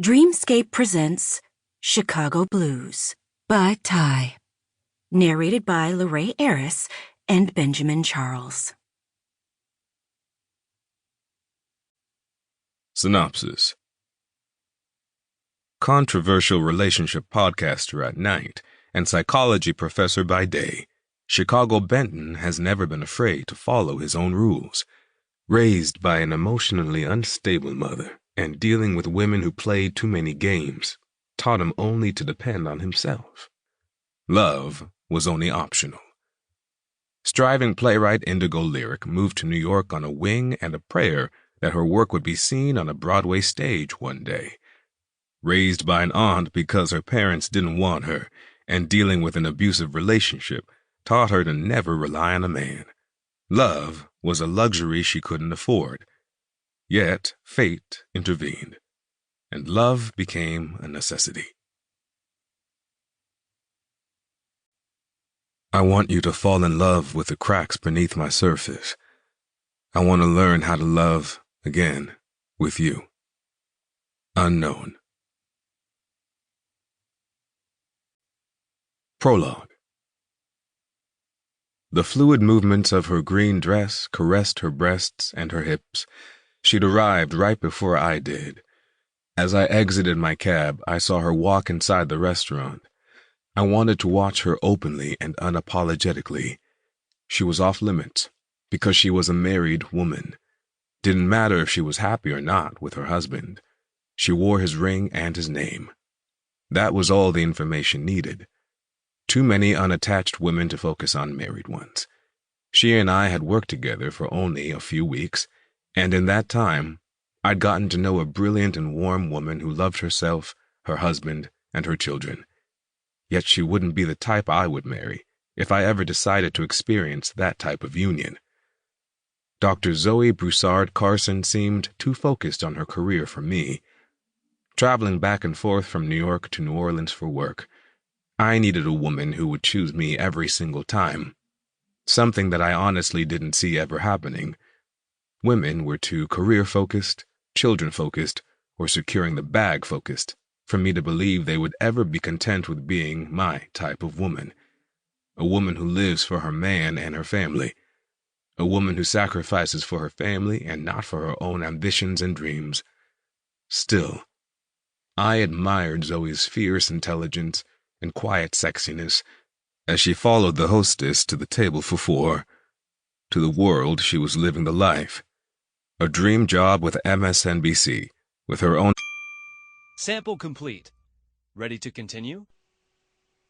Dreamscape presents Chicago Blues by Tiye, narrated by Aris and Benjamin Charles. Synopsis. Controversial relationship podcaster at night and psychology professor by day, Chicago Benton has never been afraid to follow his own rules. Raised by an emotionally unstable mother and dealing with women who played too many games taught him only to depend on himself. Love was only optional. Striving playwright Indigo Lyriq moved to New York on a wing and a prayer that her work would be seen on a Broadway stage one day. Raised by an aunt because her parents didn't want her, and dealing with an abusive relationship taught her to never rely on a man. Love was a luxury she couldn't afford. Yet fate intervened, and love became a necessity. I want you to fall in love with the cracks beneath my surface. I want to learn how to love again with you. Unknown. Prologue. The fluid movements of her green dress caressed her breasts and her hips. She'd arrived right before I did. As I exited my cab, I saw her walk inside the restaurant. I wanted to watch her openly and unapologetically. She was off limits because she was a married woman. Didn't matter if she was happy or not with her husband. She wore his ring and his name. That was all the information needed. Too many unattached women to focus on married ones. She and I had worked together for only a few weeks, and in that time, I'd gotten to know a brilliant and warm woman who loved herself, her husband, and her children. Yet she wouldn't be the type I would marry if I ever decided to experience that type of union. Dr. Zoe Broussard Carson seemed too focused on her career for me. Traveling back and forth from New York to New Orleans for work, I needed a woman who would choose me every single time, something that I honestly didn't see ever happening. Women were too career-focused, children-focused, or securing the bag-focused for me to believe they would ever be content with being my type of woman. A woman who lives for her man and her family. A woman who sacrifices for her family and not for her own ambitions and dreams. Still, I admired Zoe's fierce intelligence and quiet sexiness as she followed the hostess to the table for four. To the world, she was living the life. A dream job with MSNBC, with her own... Sample complete. Ready to continue?